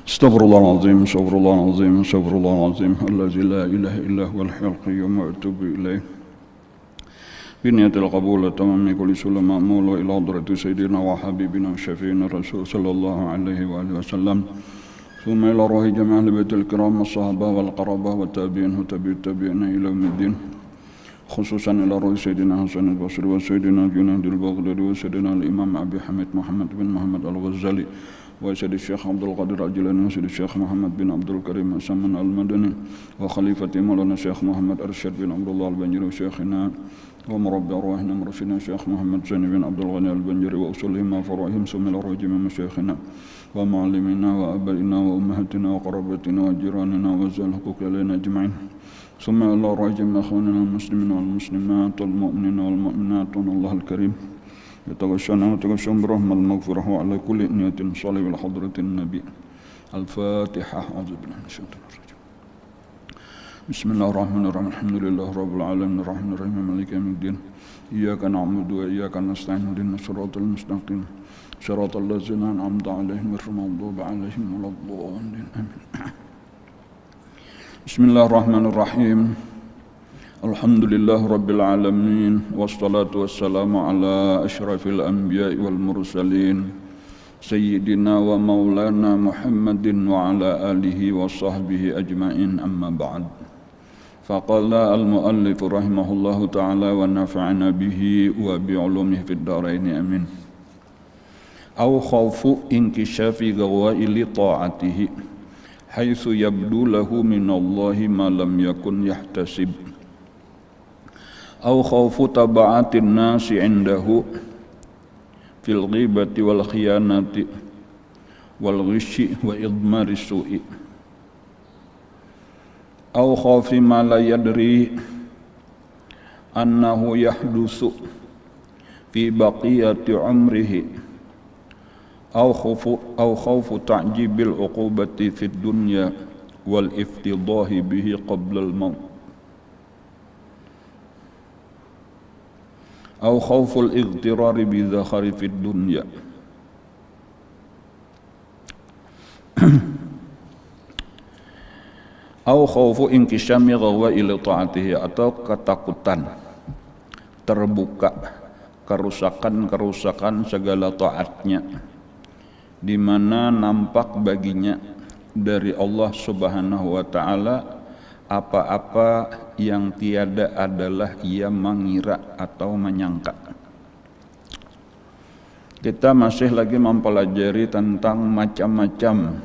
Astaghfirullahaladzim, astaghfirullahaladzim, astaghfirullahaladzim, allazi la ilaha illa huwal hayyul qayyum wa atubu ilaih. Biniyatil qabul tamami kulli sulam ma'mul wa ila hadrati sayyidina wa habibina syafi'ina rasul sallallahu alaihi wa alihi wasallam. Thumma ila ruhi jami'il baitil kiram as-sahabah wal qarabah wa tabi'in wa tabi'ina ila yaumiddin. Khususan ila ruhi sayyidina Hasan al-Basri wa sayyidina Junayd al-Baghdadi wa sayyidina al-Imam Abi Hamid Muhammad bin Muhammad al-Ghazali wa sayyidi Syekh Abdul Qadir al-Jilani wa sayyidi Syekh Muhammad bin Abdul Karim As-Saman al-Madani wa khalifati Maulana Syekh Muhammad Arsyad bin Abdullah al-Banjari wa Syekhina wa murabbi arwahina mursyidina Syekh Muhammad Zani bin Abdul Ghani al-Banjari wa usulihim wa farahim sumil arwajim masyayikhina wa ma'alimina wa abaina wa ummahatina wa qarabatina wa jiranina wa zal huquq alaina ajma'in. ثم إلى راجم أخواننا المسلمين والمسلمات والمؤمنين والمؤمنات الله الكريم يتغشانا وتغشاهم برحمة المغفرة وعلى كل نية صالح لحضرة النبي. الفاتحة. أعوذ بالله من الشيطان الرجيم. بسم الله الرحمن الرحيم. الحمد لله رب العالمين الرحمن الرحيم مالك يوم الدين. إياك نعبد وإياك نستعين اهدنا الصراط المستقيم صراط الذين أنعمت عليهم غير المغضوب عليهم ولا الضالين. آمين. Bismillahirrahmanirrahim. Alhamdulillah rabbil alamin wassalatu wassalamu ala asyrafil anbiya'i wal mursalin sayyidina wa maulana Muhammadin wa ala alihi wa sahbihi ajma'in, amma ba'd. Faqala al-muallif rahimahullahu ta'ala wa nafa'ana bihi wa bi'ulumihi fid dharain, amin. Aw khawfu inkishafi ghawaili ta'atihi haitsu yabdu lahu minallahi ma lam yakun yahtasib aw khawfu taba'atin nasi indahu fil ghibati wal khiyanati wal ghishi wa idmari su'i aw khawfi ma la yadri annahu yahdusu fi baqiyati umrihi أو خوف تعجيب العقوبة في الدنيا والافتضاح به قبل الموت أو خوف الاغترار بذخر في الدنيا أو خوف انكشام غوائل طاعته, atau ketakutan terbuka kerusakan segala taatnya, di mana nampak baginya dari Allah Subhanahu wa ta'ala apa-apa yang tiada adalah ia mengira atau menyangka. Kita masih lagi mempelajari tentang macam-macam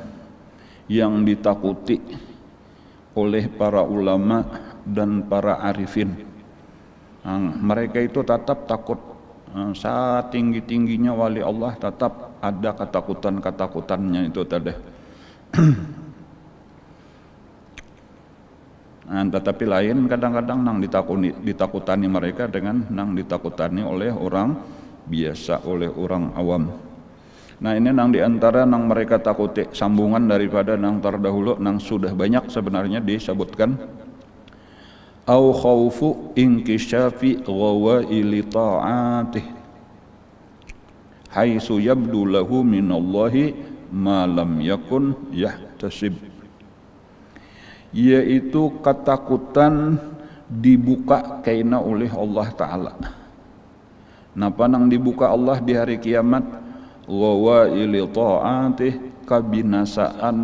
yang ditakuti oleh para ulama dan para arifin. Mereka itu tetap takut. Saat tinggi-tingginya wali Allah tetap ada ketakutan-ketakutannya itu tadi. Tetapi lain kadang-kadang nang ditakutani mereka dengan nang ditakutani oleh orang biasa, oleh orang awam. Nah, ini nang diantara nang mereka takuti, sambungan daripada nang terdahulu nang sudah banyak sebenarnya disebutkan. Au khawfu inkishafi ghawaili ta'atih haitsu yabdu lahu minallahi ma lam yakun yahtasib, yaitu ketakutan dibuka kaina oleh Allah Ta'ala. Napa nang dibuka Allah di hari kiamat? Ghawaili ta'atih, kabinasaan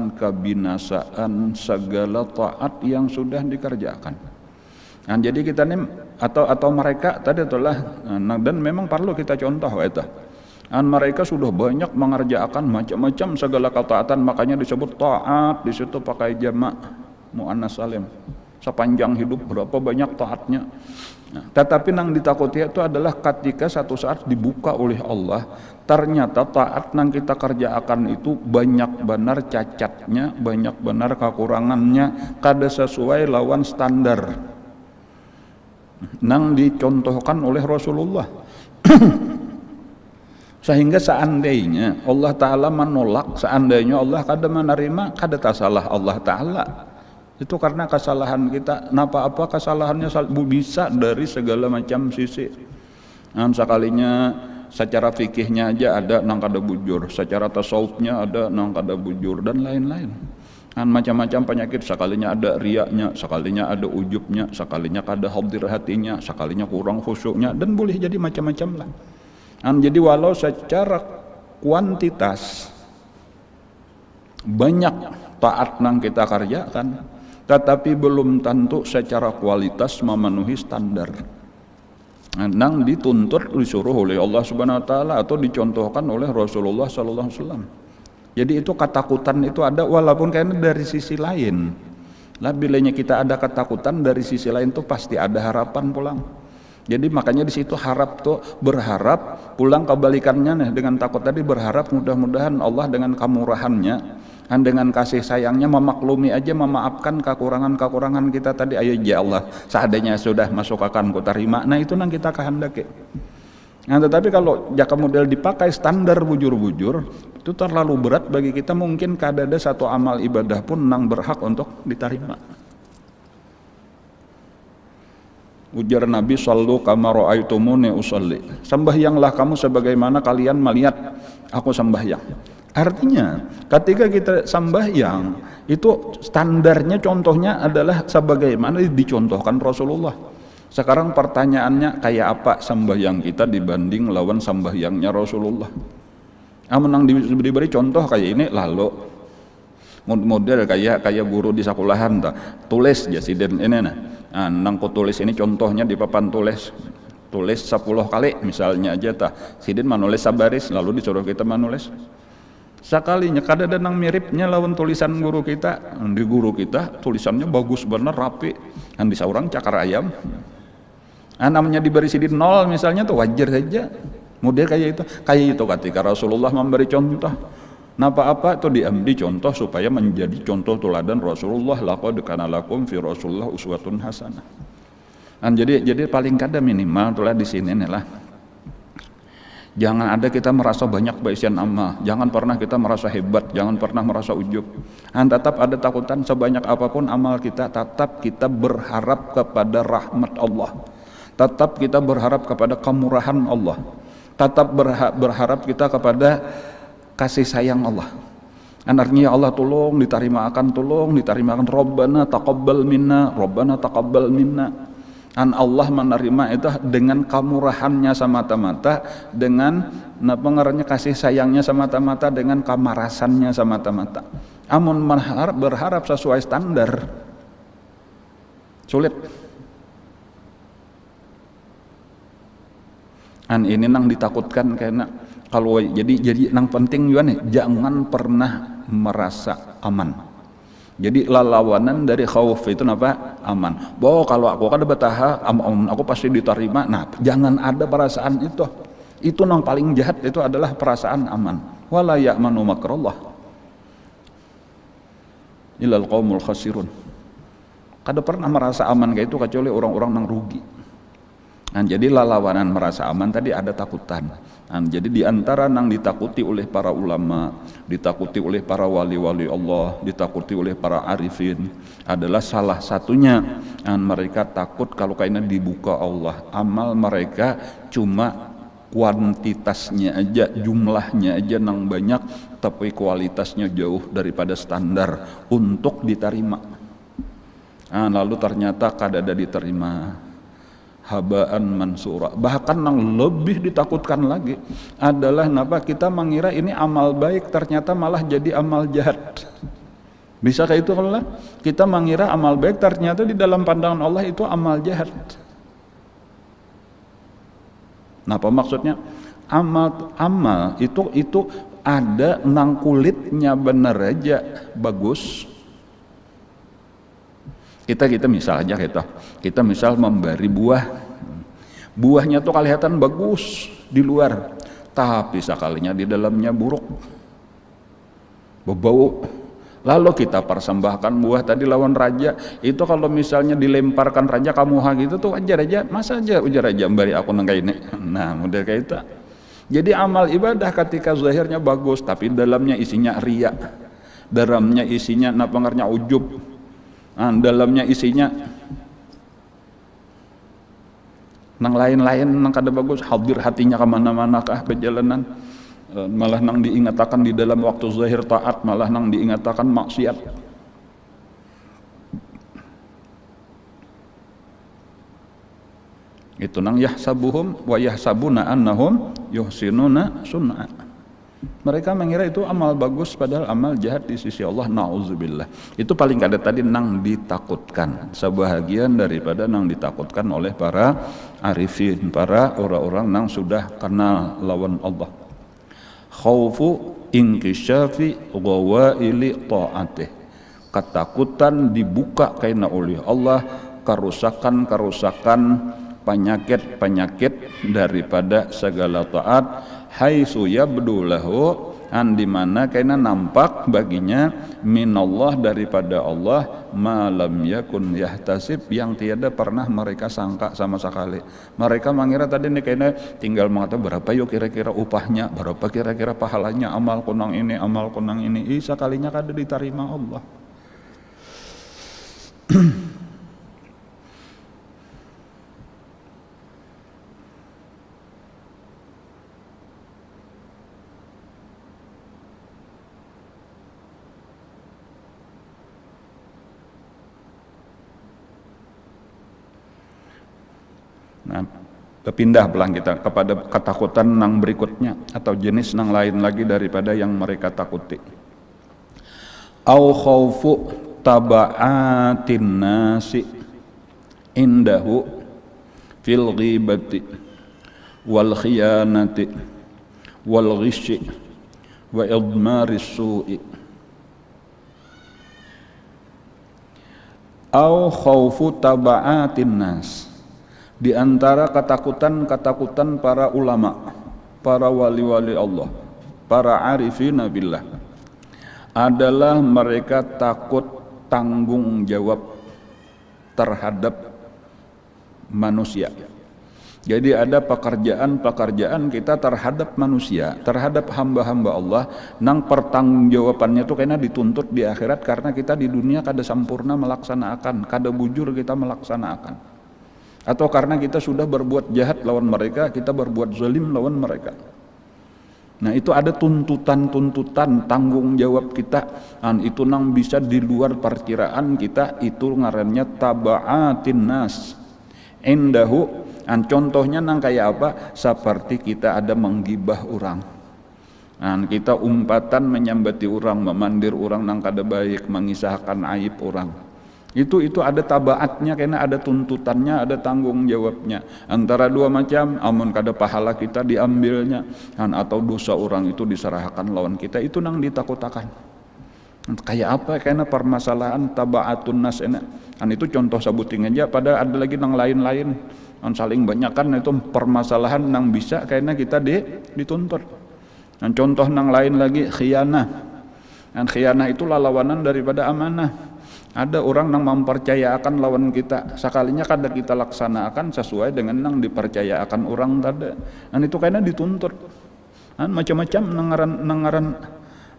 segala taat yang sudah dikerjakan. Nah, jadi kita nih atau mereka tadi itulah, dan memang perlu kita contoh itu. Mereka sudah banyak mengerjakan macam-macam segala ketaatan, makanya disebut taat, di situ pakai jamak muannas salim. Sepanjang hidup berapa banyak taatnya. Nah, tetapi yang ditakuti itu adalah ketika satu saat dibuka oleh Allah, ternyata taat yang kita kerjakan itu banyak benar cacatnya, banyak benar kekurangannya, kada sesuai lawan standar nang dicontohkan oleh Rasulullah. Sehingga seandainya Allah Ta'ala menolak, seandainya Allah kada menerima, kada salah Allah Ta'ala. Itu karena kesalahan kita. Napa kesalahannya bisa dari segala macam sisi. Sekalinya secara fikihnya aja ada nang kada bujur, secara tasawufnya ada nang kada bujur, dan lain-lain. Macam-macam penyakit, sekalinya ada riaknya, sekalinya ada ujubnya, sekalinya kada hadir hatinya, sekalinya kurang khusyuknya, dan boleh jadi macam-macam lah. Jadi walau secara kuantitas banyak taat nang kita kerjakan, tetapi belum tentu secara kualitas memenuhi standar nang dituntut disuruh oleh Allah Subhanahu wa taala atau dicontohkan oleh Rasulullah sallallahu alaihi wasallam. Jadi itu ketakutan itu ada, walaupun kayaknya dari sisi lain. Lah bilanya kita ada ketakutan dari sisi lain tuh pasti ada harapan pulang. Jadi makanya di situ harap tuh berharap pulang kebalikannya nih, dengan takut tadi berharap mudah-mudahan Allah dengan kemurahannya dan dengan kasih sayangnya memaklumi aja, memaafkan kekurangan-kekurangan kita tadi. Ayo ya Allah, seadanya sudah masuk akan ku terima. Nah itu nang kita kehendaki. Nah tetapi kalau jaka model dipakai standar bujur-bujur, itu terlalu berat bagi kita. Mungkin kada ada satu amal ibadah pun nang berhak untuk diterima. Ujar Nabi, sallu kama ra'aitumuni usalli, sembahyanglah kamu sebagaimana kalian melihat aku sembahyang. Artinya ketika kita sembahyang itu standarnya, contohnya adalah sebagaimana dicontohkan Rasulullah. Sekarang pertanyaannya, kayak apa sembahyang kita dibanding lawan sembahyangnya Rasulullah? Menang diberi contoh kayak ini, lalu model kayak guru di sekolahan tulis jasiden ini nang ku tulis ini contohnya di papan tulis 10 kali misalnya aja sidin menulis sabaris, lalu disuruh kita menulis sekalinya kada ada nang miripnya lawan tulisan guru kita. Di guru kita tulisannya bagus bener, rapi, kan bisa orang cakar ayam. Namanya diberi sidin 0 misalnya tuh wajar saja model kayak itu ketika Rasulullah memberi contoh. Apa itu diambil contoh supaya menjadi contoh teladan Rasulullah. Laqad kana lakum fi Rasulillah uswatun hasanah. Jadi paling kada minimal itulah di sini nih lah. Jangan ada kita merasa banyak baisian amal, jangan pernah kita merasa hebat, jangan pernah merasa ujub. Tetap ada takutan sebanyak apapun amal kita, tetap kita berharap kepada rahmat Allah. Tetap kita berharap kepada kemurahan Allah. Tetap berharap kita kepada kasih sayang Allah. Artinya ya Allah tolong ditarimakan Rabbana taqabbal minna. Allah menerima itu dengan kemurahannya semata-mata, dengan pengernya kasih sayangnya semata-mata, dengan kemarasannya semata-mata. Amun berharap sesuai standar sulit. Ini nang ditakutkan karena kalau jadi nang penting juga nih, jangan pernah merasa aman. Jadi lawanan dari khauf itu apa? Aman. Bahwa kalau aku kada betaha, aku pasti diterima. Nah, jangan ada perasaan itu. Itu nang paling jahat, itu adalah perasaan aman. Wala ya'manu makrallah illal qaumul khasirun. Kada pernah merasa aman kayak itu kecuali orang-orang nang rugi. Jadi lawanan merasa aman tadi ada takutan. Jadi diantara nang ditakuti oleh para ulama, ditakuti oleh para wali-wali Allah, ditakuti oleh para arifin adalah salah satunya mereka takut kalau kayaknya dibuka Allah, amal mereka cuma kuantitasnya aja, jumlahnya aja nang banyak, tapi kualitasnya jauh daripada standar untuk diterima. Lalu ternyata kada ada diterima, habaan mansura. Bahkan yang lebih ditakutkan lagi adalah kita mengira ini amal baik, ternyata malah jadi amal jahat. Bisa kayak itu kalau kita mengira amal baik, ternyata di dalam pandangan Allah itu amal jahat. Apa maksudnya? Amal itu ada nang kulitnya bener aja bagus. Kita misal aja kita misal memberi buahnya tuh kelihatan bagus di luar, tapi sekalinya di dalamnya buruk, berbau. Lalu kita persembahkan buah tadi lawan raja, itu kalau misalnya dilemparkan raja kamu gitu tuh ajar aja, masa aja ujar aja bari aku nang ini. Nah model kayak itu. Jadi amal ibadah ketika zahirnya bagus tapi dalamnya isinya riya, dalamnya isinya napangarnya ujub, dalamnya isinya Nang lain-lain nang kada bagus hadir hatinya kemana-mana kah perjalanan, malah nang diingatakan di dalam waktu zahir taat, malah nang diingatakan maksiat. Itu nang yahsabuhum wa yahsabuna annahum yuhsinuna sun'a. Mereka mengira itu amal bagus padahal amal jahat di sisi Allah, na'udzubillah. Itu paling kada tadi nang ditakutkan, sebahagian daripada nang ditakutkan oleh para arifin, para orang-orang nang sudah kenal lawan Allah. Khaufu inkisyafi ghawaili ta'atih, ketakutan dibuka kaina oleh Allah kerusakan-kerusakan, penyakit-penyakit daripada segala taat, haitsu yabdu lahu, di mana kaina nampak baginya minallah daripada Allah, ma lam yakun yahtasib, yang tiada pernah mereka sangka sama sekali. Mereka mengira tadi nih kaina tinggal mengatakan berapa yuk kira-kira upahnya, berapa kira-kira pahalanya, amal kunang ini, amal kunang ini, sekalinya kada diterima Allah. Nah, berpindah belang kita kepada ketakutan nang berikutnya atau jenis nang lain lagi daripada yang mereka takuti. Au khaufu taba'atin nasi indahu fil ghibati wal khiyanati wal ghishi wa idmaris su'i. Au khaufu taba'atin nas, di antara ketakutan-ketakutan para ulama, para wali-wali Allah, para arifina billah, adalah mereka takut tanggung jawab terhadap manusia. Jadi ada pekerjaan-pekerjaan kita terhadap manusia, terhadap hamba-hamba Allah, nang pertanggungjawabannya itu kayaknya dituntut di akhirat, karena kita di dunia kada sempurna melaksanakan, kada bujur kita melaksanakan. Atau karena kita sudah berbuat jahat lawan mereka, kita berbuat zalim lawan mereka. Nah, itu ada tuntutan-tuntutan tanggung jawab kita, dan itu nang bisa di luar perkiraan kita, itu ngarannya taba'atin nas indahu. Contohnya nang kayak apa? Seperti kita ada menggibah orang, kita umpatan menyambati orang, memandir orang nang kada baik, mengisahkan aib orang. Itu ada tabaatnya, karena ada tuntutannya, ada tanggung jawabnya. Antara dua macam, amun kada pahala kita diambilnya, atau dosa orang itu diserahkan lawan kita, itu nang ditakutakan. Kayak apa? Karena permasalahan tabaatun nas ini. Itu contoh sabuting aja, pada ada lagi nang lain-lain, saling banyak kan, itu permasalahan nang bisa karena kita dituntut. Contoh nang lain lagi khianah. Khianah itu lawanan daripada amanah. Ada orang nang mempercayakan lawan kita, sekalinya kada kita laksanakan sesuai dengan nang dipercayakan orang tadi, itu karena dituntut. Macam-macam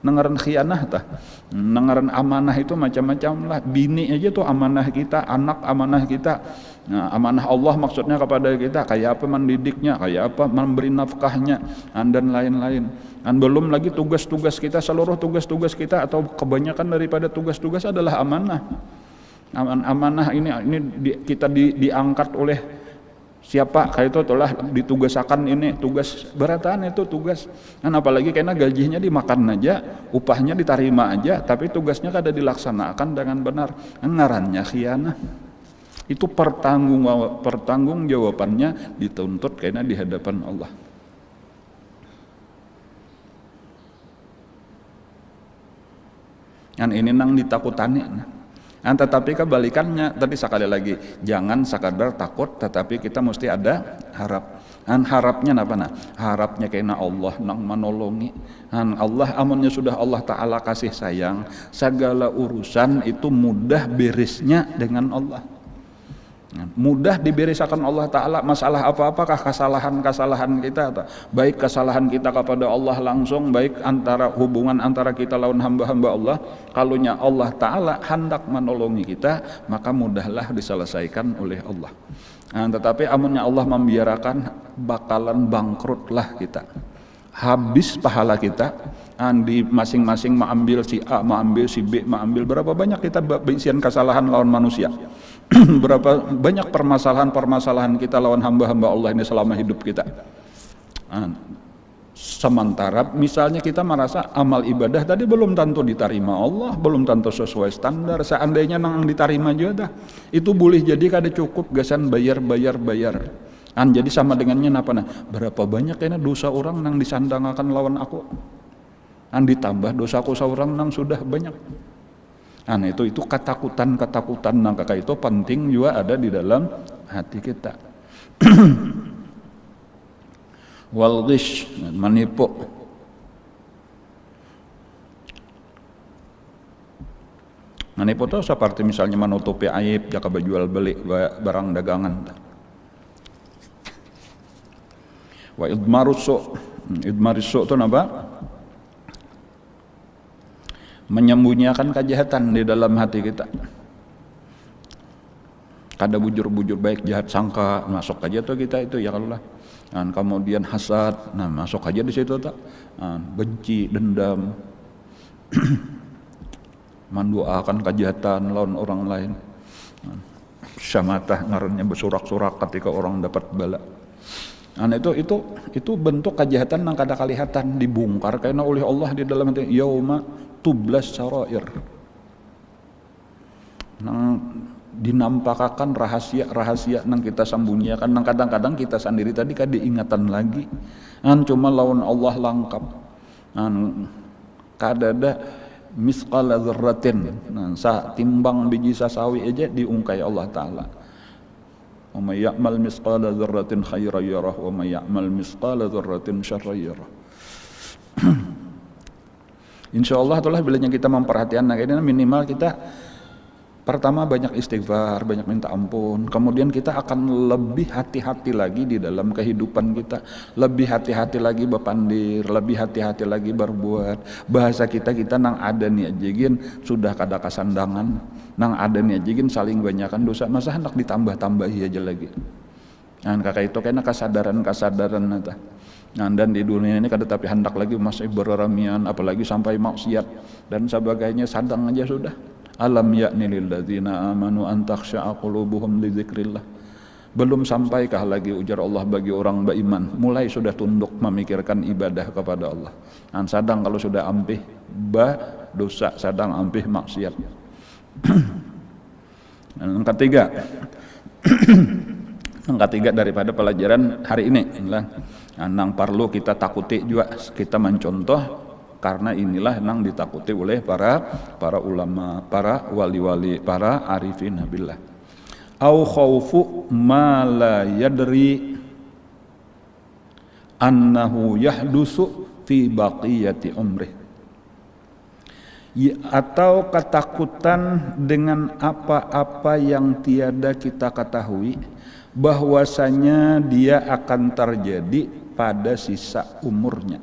nangaran khianah tah, nangaran amanah itu macam-macam lah. Bini aja tuh amanah kita, anak amanah kita. Nah, amanah Allah maksudnya kepada kita, kayak apa mendidiknya, kayak apa memberi nafkahnya, dan lain-lain. Dan belum lagi tugas-tugas kita, seluruh tugas-tugas kita atau kebanyakan daripada tugas-tugas adalah amanah. Amanah ini kita diangkat oleh siapa? Kayak itu telah ditugasakan, ini tugas beratan, itu tugas. Dan apalagi karena gajinya dimakan aja, upahnya diterima aja, tapi tugasnya kada dilaksanakan dengan benar. Ngarannya khianah. Itu pertanggung jawabannya dituntut karena di hadapan Allah. Dan ini nang ditakutani. Tetapi kebalikannya tadi sekali lagi, jangan sekadar takut, tetapi kita mesti ada harap. Harapnya apa? Harapnya karena Allah nang menolongi. Allah amunnya sudah Allah Ta'ala kasih sayang, segala urusan itu mudah beresnya dengan Allah. Mudah diberisakan Allah Ta'ala masalah apa-apakah kesalahan-kesalahan kita, baik kesalahan kita kepada Allah langsung, baik antara hubungan antara kita lawan hamba-hamba Allah. Kalunya Allah Ta'ala hendak menolongi kita, maka mudahlah diselesaikan oleh Allah. Tetapi amunnya Allah membiarkan, bakalan bangkrutlah kita, habis pahala kita. Di masing-masing mengambil si A, mengambil si B, mengambil berapa banyak kita bisian kesalahan lawan manusia. Berapa banyak permasalahan-permasalahan kita lawan hamba-hamba Allah ini selama hidup kita. Sementara misalnya kita merasa amal ibadah tadi belum tentu diterima Allah, belum tentu sesuai standar. Seandainya nang diterima juga dah, itu boleh jadi kada cukup gasan bayar. Jadi sama dengannya apa nah? Berapa banyak kayaknya dosa orang nang disandangakan lawan aku. Ditambah dosaku seorang nang sudah banyak. Itu ketakutan nang kakak itu penting juga ada di dalam hati kita. Wal ghish, menipu. Menipu itu seperti misalnya menutupi aib jika berjual beli barang dagangan. Wa idmarusu itu apa? Menyembunyikan kejahatan di dalam hati kita. Kada bujur-bujur baik jahat sangka masuk aja tuh kita itu ya Allah. Kemudian hasad, masuk aja di situ tak. Benci, dendam, mendoakan kejahatan lawan orang lain. Syamatah ngarannya bersurak-surak ketika orang dapat bala. Itu bentuk kejahatan yang kada kelihatan dibongkar karena oleh Allah di dalam hati. Yauma tublas sarair, nang dinampakkan rahasia-rahasia nang kita sembunyikan, nang kadang-kadang kita sendiri tadi kada diingatan lagi. Cuma lawan Allah lengkap. Kada ada misqala dzarratin. Sa timbang biji sasawi aja diungkai Allah Ta'ala. Wa may ya'mal misqala dzarratin khairan yarah wa may ya'mal misqala dzarratin syarran yarah. Insyaallah itulah bilanya kita memperhatikan ini minimal kita pertama banyak istighfar, banyak minta ampun, kemudian kita akan lebih hati-hati lagi di dalam kehidupan kita, lebih hati-hati lagi berpandir, lebih hati-hati lagi berbuat. Bahasa kita nang ada nih ajegin sudah kada kasandangan, nang ada nih ajegin saling banyakan dosa, masa hendak ditambah-tambahi aja lagi. Kakak itu kayaknya kesadaran nata. Dan di dunia ini kada tapi hendak lagi masih berramian, apalagi sampai maksiat dan sebagainya, sadang aja sudah. Alam ya'ni lil ladzina amanu an takhsha'a qulubuhum li dzikrillah. Belum sampaikah lagi ujar Allah bagi orang beriman mulai sudah tunduk memikirkan ibadah kepada Allah. Sadang kalau sudah ampih dosa, sadang ampih maksiat. Yang ketiga daripada pelajaran hari ini adalah nang perlu kita takuti juga, kita mencontoh karena inilah nang ditakuti oleh para ulama, para wali-wali, para arifin billah. Au khaufu ma la yadri annahu yahdusu fi baqiyati umrih. Atau ketakutan dengan apa-apa yang tiada kita ketahui bahwasanya dia akan terjadi pada sisa umurnya.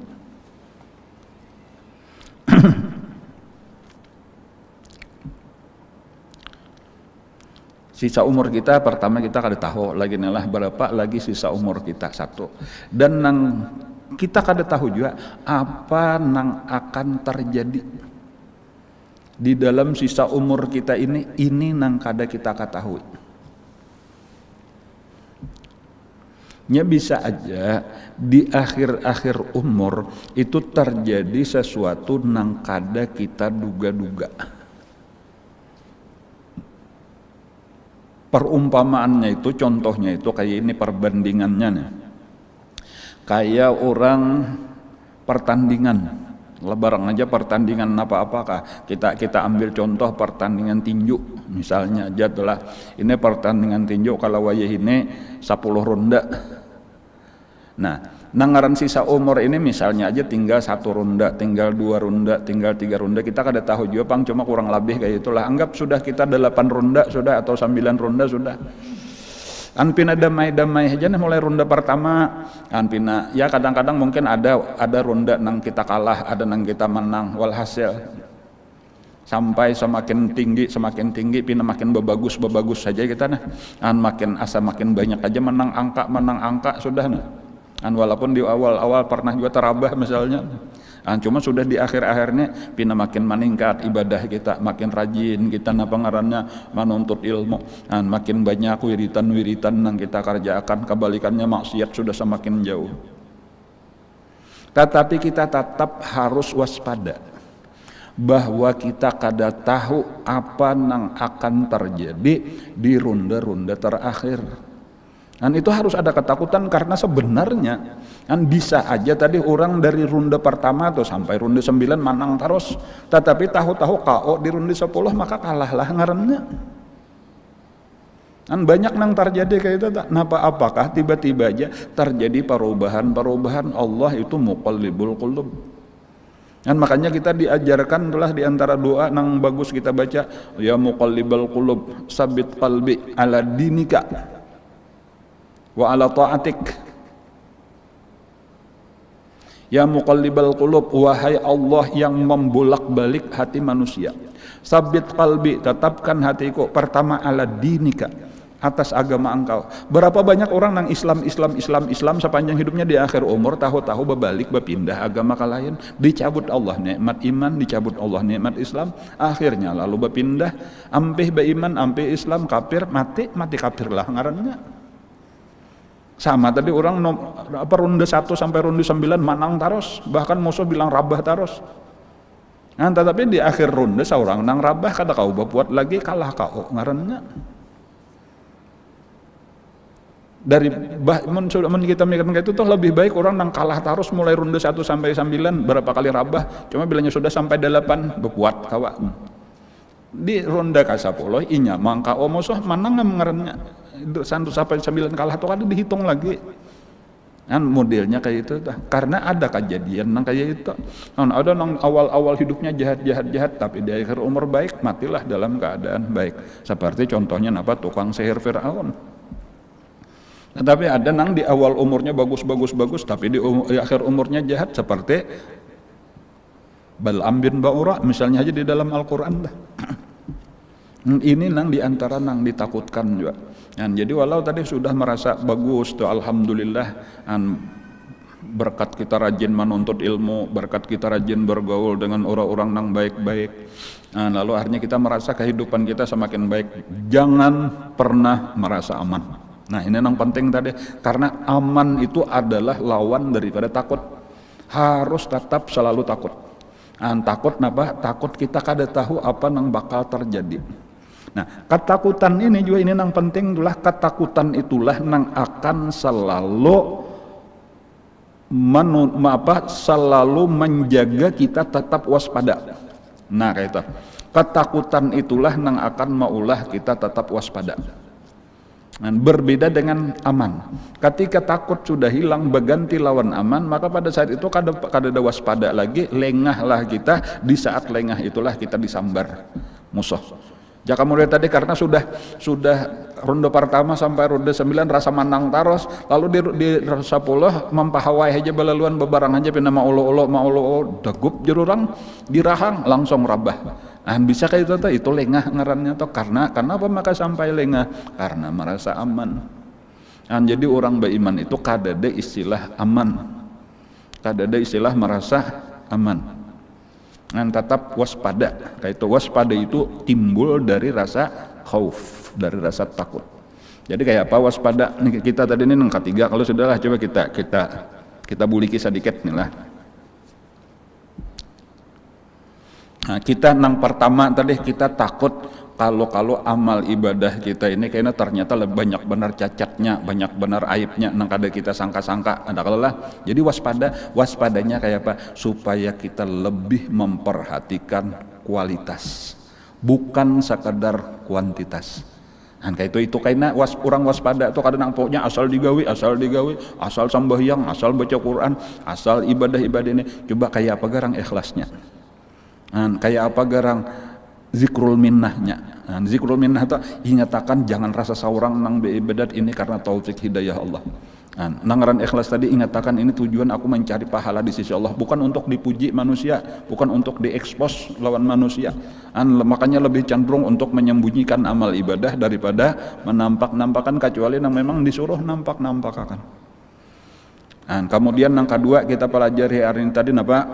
Sisa umur kita pertama kita kada tahu lagi nalah berapa lagi sisa umur kita satu, dan nang kita kada tahu juga apa nang akan terjadi di dalam sisa umur kita ini nang kada kita ketahui. Nya bisa aja di akhir-akhir umur itu terjadi sesuatu nang kada kita duga-duga. Perumpamaannya itu, contohnya itu kayak ini perbandingannya nih. Kayak orang pertandingan, lebaran aja pertandingan apa-apakah. Kita ambil contoh pertandingan tinju misalnya aja telah. Ini pertandingan tinju kalau wayah ini 10 ronda. Nah, nangaran sisa umur ini misalnya aja tinggal 1 ronda, tinggal 2 ronda, tinggal 3 ronda. Kita kada tahu juga pang, cuma kurang lebih kayak itulah. Anggap sudah kita 8 ronda sudah atau 9 ronda sudah. An pina damai-damai aja nih mulai ronde pertama, an pina ya kadang-kadang mungkin ada ronde nang kita kalah, ada nang kita menang, walhasil sampai semakin tinggi pina makin bagus saja kita nah, an makin banyak aja menang angka sudah nah. An walaupun di awal pernah juga terabah misalnya. Cuma sudah di akhir-akhirnya pina makin meningkat ibadah kita, makin rajin kita ngarannya menuntut ilmu, makin banyak wiritan yang kita kerjakan, kebalikannya maksiat sudah semakin jauh. Tetapi kita tetap harus waspada bahwa kita kada tahu apa yang akan terjadi di ronde-ronde terakhir. Dan itu harus ada ketakutan karena sebenarnya kan bisa aja tadi orang dari ronde pertama atau sampai ronde 9 menang terus, tetapi tahu-tahu KO di ronde 10 maka kalahlah ngarannya. Kan banyak nang terjadi kayak itu tak napa apakah tiba-tiba aja terjadi perubahan Allah itu muqallibul qulub. Dan makanya kita diajarkan telah diantara doa nang bagus kita baca, ya muqallibal qulub sabit qalbi ala dinika wa ala ta'atik. Ya muqallibal qulub, wahai Allah yang membolak-balik hati manusia, sabit qalbi, tetapkan hatiku pertama ala dinika, atas agama engkau. Berapa banyak orang nang Islam sepanjang hidupnya di akhir umur tahu-tahu berbalik berpindah agama kalayan, dicabut Allah nikmat iman, dicabut Allah nikmat Islam, akhirnya lalu berpindah ampih beriman, ampih Islam, kafir, mati kafir lah ngarannya. Sama tadi orang ronde 1 sampai ronde 9 menang terus, bahkan musuh bilang rabah terus. Nah, tetapi di akhir ronde seorang nang rabah kada kau berbuat lagi kalah kau ngarannya. Dari kita mikirkan itu toh lebih baik orang nang kalah terus mulai ronde 1 sampai 9 berapa kali rabah, cuma bilangnya sudah sampai 8 berbuat kawa. Di ronde ke-10 inya mangka musuh menang ngarannya. 1 sampai 9 kalah tuh kan dihitung lagi kan modelnya kayak itu karena ada kejadian nang kayak itu ada nang awal hidupnya jahat tapi di akhir umur baik, matilah dalam keadaan baik, seperti contohnya tukang sihir Firaun. Tapi ada nang di awal umurnya bagus tapi di akhir umurnya jahat, seperti Bal'am bin Ba'ura misalnya aja di dalam Al-Quran ini nang diantara nang ditakutkan juga. Jadi walau tadi sudah merasa bagus tuh alhamdulillah, berkat kita rajin menuntut ilmu, berkat kita rajin bergaul dengan orang-orang yang baik-baik, lalu akhirnya kita merasa kehidupan kita semakin baik. Jangan pernah merasa aman. Nah ini yang penting tadi, karena aman itu adalah lawan daripada takut. Harus tetap selalu takut. Takut kenapa? Takut kita kada tahu apa yang bakal terjadi. Nah, ketakutan ini juga ini yang penting itulah, ketakutan itulah yang akan selalu selalu menjaga kita tetap waspada. Nah, kayak itu. Ketakutan itulah yang akan maulah kita tetap waspada. Nah, berbeda dengan aman. Ketika takut sudah hilang berganti lawan aman, maka pada saat itu kada ada waspada lagi, lengahlah kita. Di saat lengah itulah kita disambar musuh. Jaka mulai tadi karena sudah ronde pertama sampai ronde 9 rasa menang taros, lalu di 10 mempahawai aja balaluan bebarang aja pina maulo dagup jururang dirahang langsung rabah. Bisa kayak itu lengah ngarannya toh, karena apa maka sampai lengah? Karena merasa aman. Jadi orang beriman itu kada ada istilah aman, kada ada istilah merasa aman. Tetap waspada. Kayak itu waspada itu timbul dari rasa khauf, dari rasa takut. Jadi kayak apa waspada? Kita tadi ini yang ketiga, kalau sudahlah coba kita buliki sedikit nih lah. Nah, kita nang pertama tadi kita takut kalau amal ibadah kita ini kayaknya ternyata banyak benar cacatnya, banyak benar aibnya, nang kada kita sangka-sangka. Ada kalau lah. Jadi waspadanya kayak apa? Supaya kita lebih memperhatikan kualitas, bukan sekadar kuantitas. Nah, kayak itu kayaknya orang waspada tuh kadang pokoknya asal digawi, asal sembahyang, asal baca Quran, asal ibadah ini. Coba kayak apa garang ikhlasnya? Kayak apa garang zikrul minnahnya, Nah, zikrul minnah itu ingatakan jangan rasa saurang nang beibadat ini karena taufik hidayah Allah. Nah, nangaran ikhlas tadi ingatakan ini tujuan aku mencari pahala di sisi Allah, bukan untuk dipuji manusia, bukan untuk diekspos lawan manusia. Makanya lebih cenderung untuk menyembunyikan amal ibadah daripada menampak-nampakan, kecuali yang memang disuruh nampak-nampakakan. Nah, kemudian yang kedua kita pelajari hari ini tadi apa?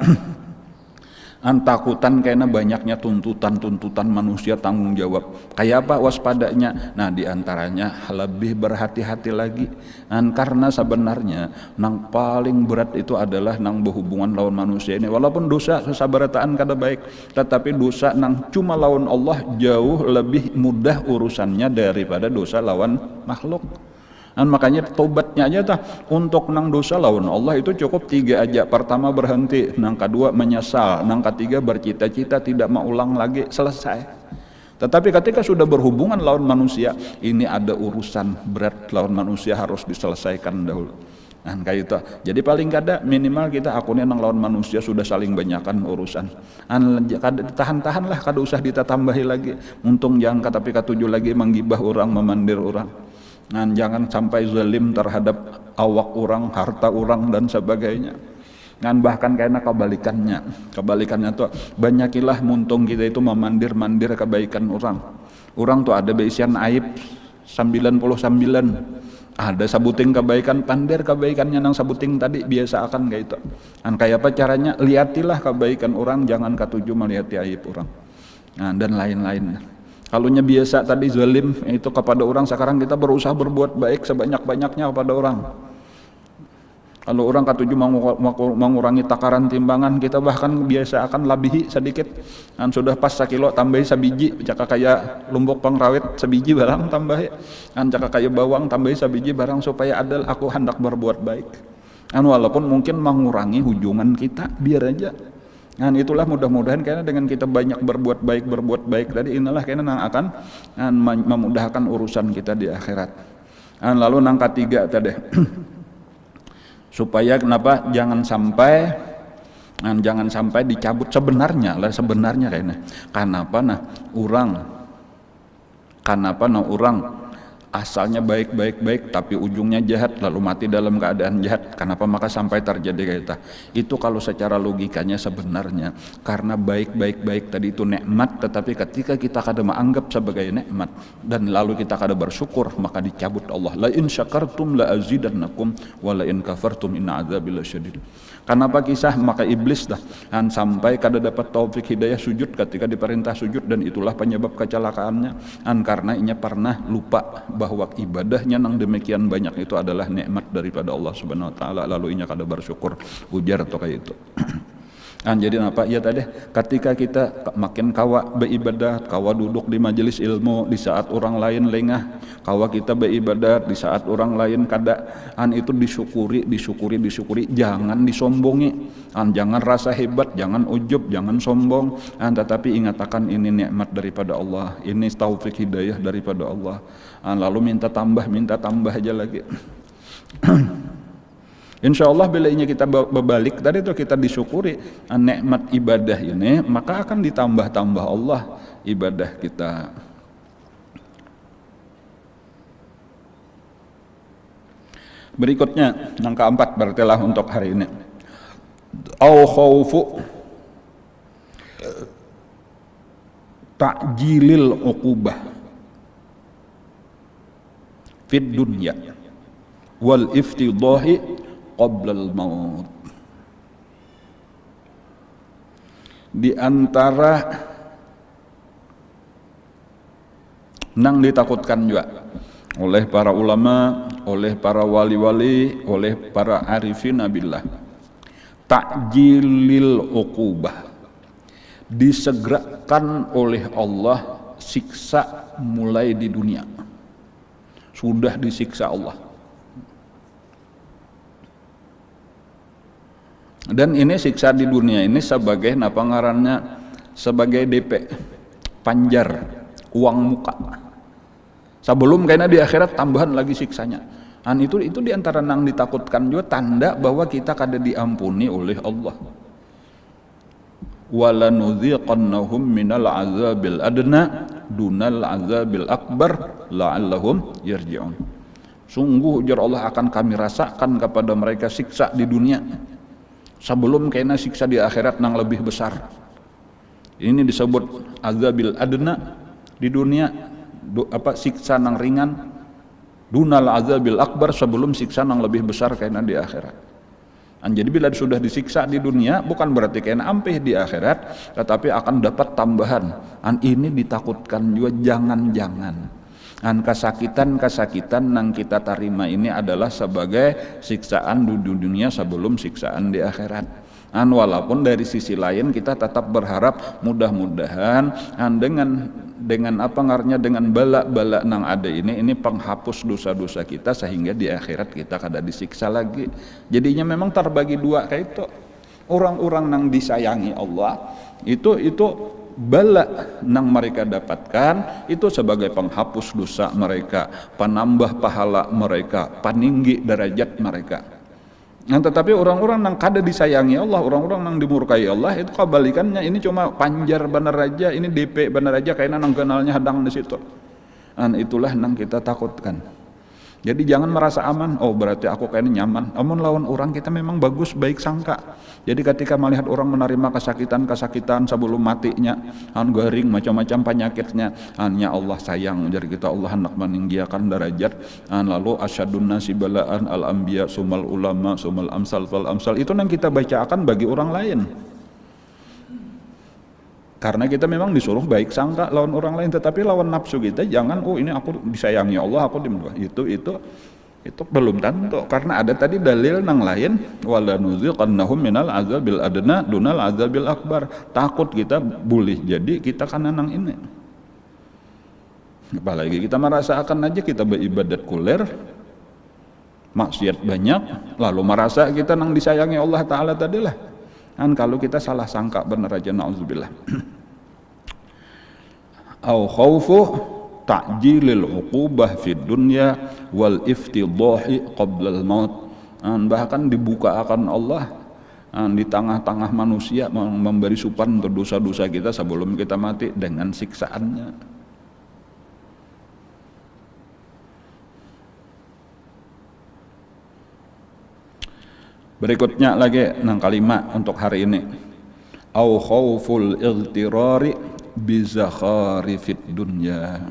Takutan karena banyaknya tuntutan manusia tanggung jawab. Kayak apa waspadanya? Nah, diantaranya lebih berhati-hati lagi. Karena sebenarnya nang paling berat itu adalah nang berhubungan lawan manusia ini. Walaupun dosa sesabarataan kada baik, tetapi dosa nang cuma lawan Allah jauh lebih mudah urusannya daripada dosa lawan makhluk. Makanya tobatnya aja tah untuk nang dosa lawan Allah itu cukup 3 aja. Pertama berhenti, nang kedua menyesal, nang ketiga bercita-cita tidak mau ulang lagi, selesai. Tetapi ketika sudah berhubungan lawan manusia, ini ada urusan berat lawan manusia harus diselesaikan dahulu. Kayak itu. Jadi paling kada minimal kita akunnya nang lawan manusia sudah saling banyakan urusan. Tahan-tahan lah, kada usah ditatambahi lagi. Untung jangan tapi katujuh lagi menggibah orang, memandir orang. Jangan sampai zalim terhadap awak orang, harta orang dan sebagainya. Bahkan karena kebalikannya tuh banyakilah muntung kita itu memandir kebaikan orang. Orang tuh ada beisian aib 99, ada sabuting kebaikan, pandir kebaikannya nang sabuting tadi biasa akan kayak itu. Kayak apa caranya? Lihatilah kebaikan orang, jangan katuju melihat aib orang. Dan lain-lain. Kalau biasa tadi zalim itu kepada orang, sekarang kita berusaha berbuat baik sebanyak-banyaknya kepada orang. Kalau orang katuju mengurangi takaran timbangan, kita bahkan biasa akan labihi sedikit. Sudah pas 1 kilo tambahi sabiji, caka kayak lumbuk pengrawit sebiji barang tambahi. Caka kayak bawang tambahi sabiji barang supaya adil aku hendak berbuat baik. Walaupun mungkin mengurangi hujungan kita, biar aja. Itulah mudah-mudahan karena dengan kita banyak berbuat baik tadi, inilah karena yang akan memudahkan urusan kita di akhirat. Lalu nang ketiga tadi supaya kenapa jangan sampai dicabut sebenarnya kayaknya. Kenapa orang asalnya baik tapi ujungnya jahat lalu mati dalam keadaan jahat. Kenapa maka sampai terjadi kayak itu? Kalau secara logikanya sebenarnya karena baik tadi itu nikmat, tetapi ketika kita kada menganggap sebagai nikmat dan lalu kita kada bersyukur, maka dicabut Allah. La in syakartum la azidannakum wa la in kafartum inna adzabi lasyadid. Kenapa kisah maka iblis sampai kada dapat taufik hidayah sujud ketika diperintah sujud, dan itulah penyebab kecelakaannya. Karena ia pernah lupa bahwa ibadahnya nang demikian banyak itu adalah nikmat daripada Allah Subhanahu wa taala, lalu inya kada bersyukur, ujar atau kayak itu. Jadi apa ya tadi, ketika kita makin kawa beribadat, kawa duduk di majelis ilmu di saat orang lain lengah, kawa kita beribadat di saat orang lain kada, itu disyukuri, jangan disombongi, jangan rasa hebat, jangan ujub, jangan sombong, tetapi ingatakan ini nikmat daripada Allah, ini taufik hidayah daripada Allah. Lalu minta tambah aja lagi. Insya Allah bila kita berbalik tadi itu kita disyukuri nikmat ibadah ini, maka akan ditambah Allah ibadah kita. Berikutnya yang keempat berartilah untuk hari ini, au khaufu ta'jilil uqubah fid dunya wal iftidahi qablal maut. Di antara nang ditakutkan juga oleh para ulama, oleh para wali-wali, oleh para arifin billah, ta'jilil uqubah, disegerakan oleh Allah siksa mulai di dunia. Sudah disiksa Allah. Dan ini siksa di dunia ini sebagai ngarannya, sebagai DP, panjar, uang muka. Sebelum kayaknya di akhirat tambahan lagi siksanya. Itu diantara nang ditakutkan juga tanda bahwa kita kada diampuni oleh Allah. Wala nudziqannahum minal azabil adna dunal azabil akbar la'allahum yarji'un. Sungguh ujar Allah akan kami rasakan kepada mereka siksa di dunia sebelum kena siksa di akhirat yang lebih besar. Ini disebut azabil adna di dunia, siksa yang ringan, dunal azabil akbar sebelum siksa yang lebih besar kena di akhirat. Jadi bila sudah disiksa di dunia bukan berarti kena ampih di akhirat, tetapi akan dapat tambahan. Ini ditakutkan juga, jangan-jangan kesakitan yang kita terima ini adalah sebagai siksaan di dunia sebelum siksaan di akhirat. Walaupun dari sisi lain kita tetap berharap mudah-mudahan dengan bala-bala nang ada ini penghapus dosa-dosa kita sehingga di akhirat kita kada disiksa lagi. Jadinya memang terbagi dua kayak itu. Orang-orang nang disayangi Allah itu bala nang mereka dapatkan itu sebagai penghapus dosa mereka, penambah pahala mereka, peninggi derajat mereka. Tetapi orang-orang yang kada disayangi Allah, orang-orang yang dimurkai Allah itu kebalikannya, ini cuma panjar benar aja, ini DP benar aja, kayaknya nang kenalnya hadang di situ. Itulah yang kita takutkan. Jadi jangan merasa aman, oh berarti aku kayaknya nyaman. Namun lawan orang kita memang bagus, baik sangka. Jadi ketika melihat orang menerima kesakitan sebelum matinya, garing macam-macam penyakitnya, ya Allah sayang jadi kita, Allah hendak meninggiakan derajat. Lalu asyadun nasi balaan al-anbiya sumal ulama sumal amsal fal amsal, itu yang kita bacakan bagi orang lain. Karena kita memang disuruh baik sangka lawan orang lain, tetapi lawan nafsu kita jangan, oh ini aku disayangi Allah, aku itu belum tentu. Karena ada tadi dalil nang lain, wala nuziqannahum minal azabil adna dunal azabil akbar. Takut kita boleh jadi kita kana nang ini. Apalagi kita merasakan aja kita beribadat kuler, maksiat banyak, lalu merasa kita nang disayangi Allah Ta'ala tadilah. Kalau kita salah sangka benar aja, na'udzubillah. Au khaufu ta'jilil uqubah fid dunya wal iftidahi qabla al maut. Bahkan dibuka akan Allah di tengah-tengah manusia memberi supan untuk dosa-dosa kita sebelum kita mati dengan siksaannya. Berikutnya lagi nang kalimat untuk hari ini, au khauful igtirari bi zakharifid dunya,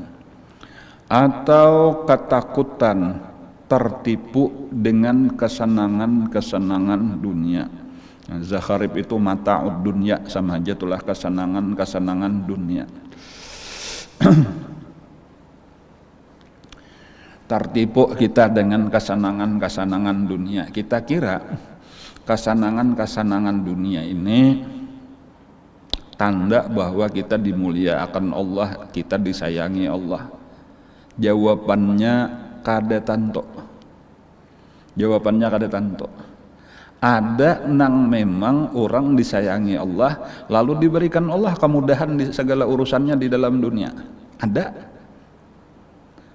atau ketakutan tertipu dengan kesenangan-kesenangan dunia. Zakharif itu mata'ud dunya, sama aja itulah kesenangan-kesenangan dunia. Tertipu kita dengan kesenangan-kesenangan dunia. Kita kira kesenangan-kesenangan dunia ini tanda bahwa kita dimuliakan Allah, kita disayangi Allah. Jawabannya kada tanto. Ada nang memang orang disayangi Allah lalu diberikan Allah kemudahan di segala urusannya di dalam dunia. Ada.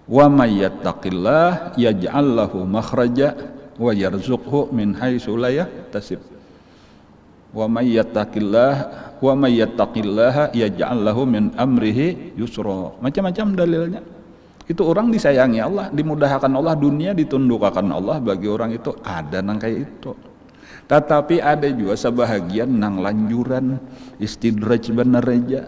Wa may yattaqillah yaj'al lahu makhraja wa yarzuqhu min haitsu la yahtasib. Wa may yattaqillaha yaj'al lahu min amrihi yusra. Macam-macam dalilnya. Itu orang disayangi Allah, dimudahkan Allah, dunia ditundukkan Allah, bagi orang itu ada nang kayak itu. Tetapi ada juga sebahagian nang lanjuran istidraj bener aja.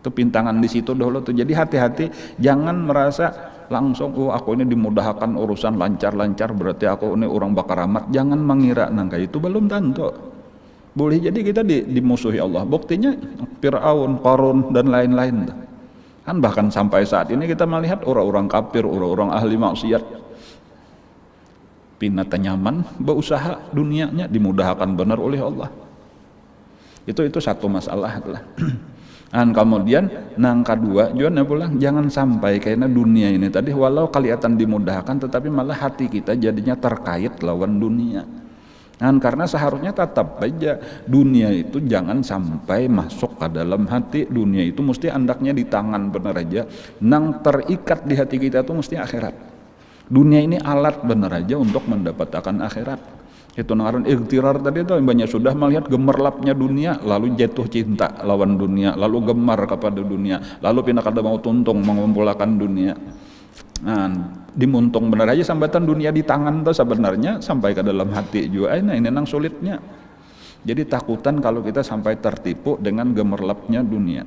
Itu pintangan di situ dulu tuh. Jadi hati-hati, jangan merasa langsung oh aku ini dimudahkan urusan lancar-lancar berarti aku ini orang bakaramat. Jangan mengira nangka itu belum tentu. Boleh jadi kita dimusuhi Allah. Buktinya Fir'aun, Qarun dan lain-lain. Kan bahkan sampai saat ini kita melihat orang-orang kafir, orang-orang ahli maksiat pinata nyaman berusaha dunianya dimudahkan benar oleh Allah. Itu satu masalah lah. Dan kemudian nang kedua juga pulang, jangan sampai karena dunia ini tadi walau kelihatan dimudahkan tetapi malah hati kita jadinya terkait lawan dunia. Dan karena seharusnya tetap aja dunia itu jangan sampai masuk ke dalam hati. Dunia itu mesti andaknya di tangan benar aja. Nang terikat di hati kita itu mesti akhirat. Dunia ini alat benar aja untuk mendapatkan akhirat. Itu ngaran ightirar tadi itu banyak sudah melihat gemerlapnya dunia lalu jatuh cinta lawan dunia, lalu gemar kepada dunia, lalu pindah kada mau tuntung mengumpulkan dunia. Nah, dimuntung benar aja sambatan dunia di tangan tuh sebenarnya sampai ke dalam hati juga. Nah, ini nang sulitnya. Jadi takutan kalau kita sampai tertipu dengan gemerlapnya dunia.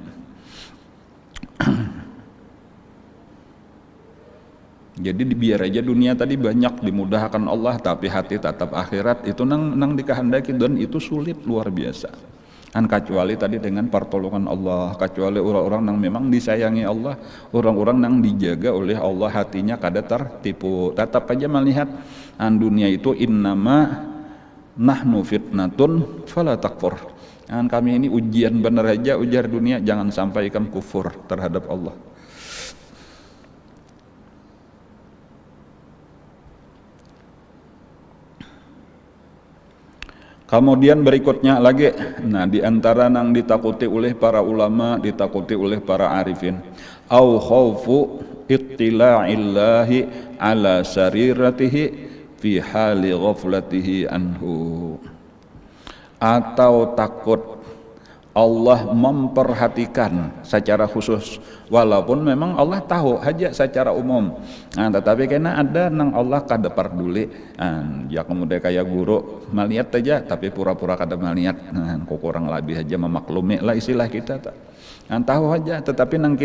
Jadi biar aja dunia tadi banyak dimudahkan Allah, tapi hati tetap akhirat itu nang dikehendaki, dan itu sulit luar biasa. Kan kecuali tadi dengan pertolongan Allah, kecuali orang-orang yang memang disayangi Allah, orang-orang yang dijaga oleh Allah hatinya kada tertipu. Tetap aja melihat dunia itu innama nahnu fitnatun fala takfur. Kami ini ujian benar aja, ujar dunia, jangan sampai kamu kufur terhadap Allah. Kemudian berikutnya lagi, nah di antara yang ditakuti oleh para ulama, ditakuti oleh para arifin, au khaufu ittila'illahi ala sariratihi fi hali ghaflatihi anhu, atau takut Allah memperhatikan secara khusus, walaupun memang Allah tahu aja secara umum. Nah, tetapi karena ada nang Allah kada peduli, ya kemudian kayak guru melihat aja tapi pura-pura kada melihat, kok kurang lebih aja memaklumi lah istilah kita tak. Tahu aja, tetapi nang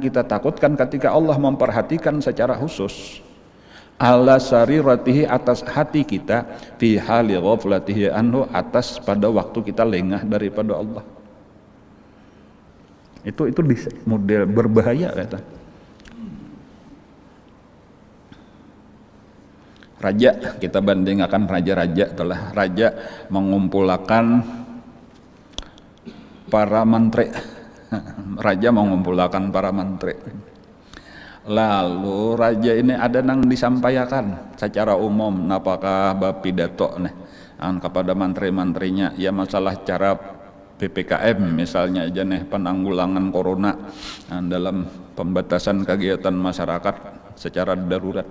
kita takutkan ketika Allah memperhatikan secara khusus ala sariratihi, atas hati kita, fi hali ghaflatihi anhu, atas pada waktu kita lengah daripada Allah. Itu model berbahaya kata. Raja, kita bandingkan raja-raja, telah raja mengumpulkan para menteri. Raja mengumpulkan para menteri. Lalu raja ini ada nang disampaikan secara umum, apakah pidato nih kepada menteri-menterinya, ya masalah cara PPKM misalnya aja nih, penanggulangan corona dalam pembatasan kegiatan masyarakat secara darurat.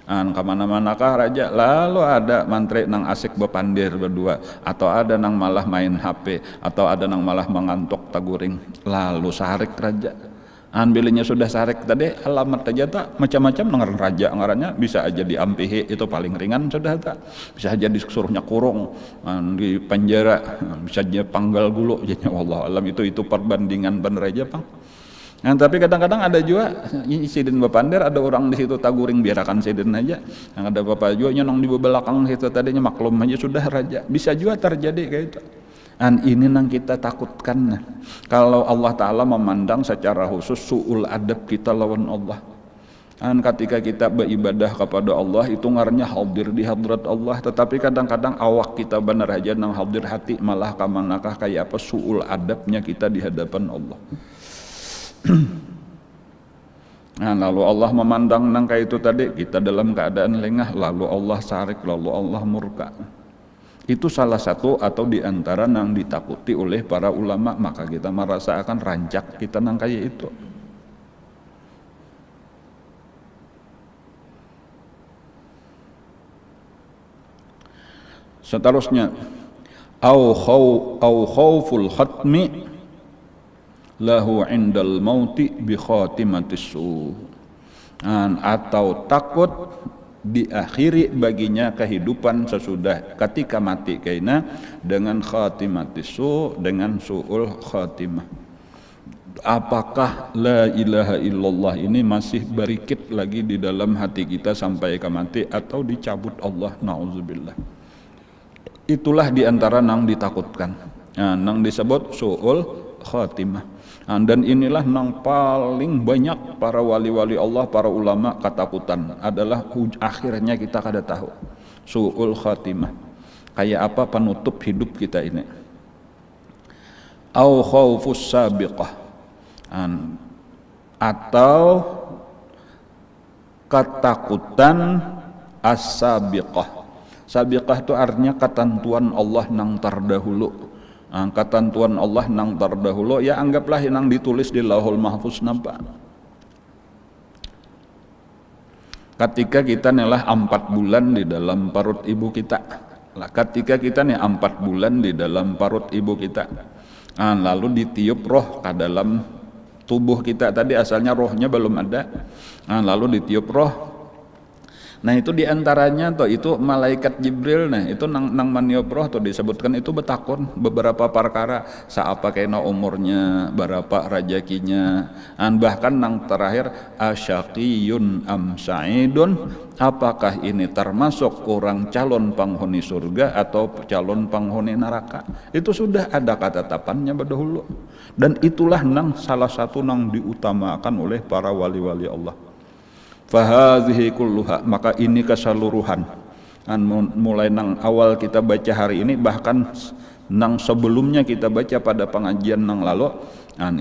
Kemana-manakah raja, lalu ada menteri nang asik bepandir berdua, atau ada nang malah main HP, atau ada nang malah mengantuk taguring, lalu sarik raja. Bilinya sudah sarik tadi alamat aja tak macam-macam ngaran raja, ngarannya bisa aja diampihi, itu paling ringan sudah tak, bisa aja disuruhnya kurung di penjara, bisa aja panggal gulu, jadi wallah alam itu perbandingan bener aja Bang. Nah, tapi kadang-kadang ada juga sidin bepandir, ada orang di situ taguring, biarkan sidin aja. Yang ada bapak juga nyonong di belakang situ tadinya maklum aja sudah raja, bisa juga terjadi kayak itu. Ini yang kita takutkan, kalau Allah Ta'ala memandang secara khusus su'ul adab kita lawan Allah. Ketika kita beribadah kepada Allah itu ngarannya hadir di hadrat Allah, tetapi kadang-kadang awak kita benar aja nang hadir hati malah kamanakah kayak apa su'ul adabnya kita di hadapan Allah. Lalu Allah memandang nang kayak itu tadi, kita dalam keadaan lengah, lalu Allah sarik, lalu Allah murka. Itu salah satu atau diantara yang ditakuti oleh para ulama, maka kita merasa akan rancak kita nang kayak itu. Seterusnya, au khauful khatmi lahu indal mauti bi khatimatis su, atau takut diakhiri baginya kehidupan sesudah ketika mati kaina dengan khatimatis su, dengan su'ul khatimah. Apakah la ilaha illallah ini masih berikit lagi di dalam hati kita sampai ke mati, atau dicabut Allah, na'udzubillah. Itulah diantara nang ditakutkan, nang disebut su'ul khatimah. Dan inilah nang paling banyak para wali-wali Allah, para ulama ketakutan adalah akhirnya kita kada tahu su'ul khatimah, kayak apa penutup hidup kita ini. Au khaufus sabiqah, atau ketakutan as-sabiqah. Sabiqah itu artinya ketentuan Allah nang terdahulu. Ketentuan Allah nang terdahulu, ya anggaplah yang ditulis di Lauhul Mahfuz nampak. Ketika kita nelah 4 bulan di dalam perut ibu kita, Lah ketika kita nih 4 bulan di dalam parut ibu kita, lalu ditiup roh ke dalam tubuh kita, tadi asalnya rohnya belum ada, lalu ditiup roh. Nah itu diantaranya tuh itu malaikat Jibril, nah itu nang maniop roh tuh disebutkan itu betakun beberapa perkara, saapa kena umurnya, berapa rajakinya, bahkan nang terakhir asyaqiyun am sa'idun, apakah ini termasuk orang calon penghuni surga atau calon penghuni neraka. Itu sudah ada ketetapannya berdahulu, dan itulah nang salah satu nang diutamakan oleh para wali-wali Allah. Fahadhihi kulluha, maka ini keseluruhan, mulai nang awal kita baca hari ini, bahkan nang sebelumnya kita baca pada pengajian nang lalu,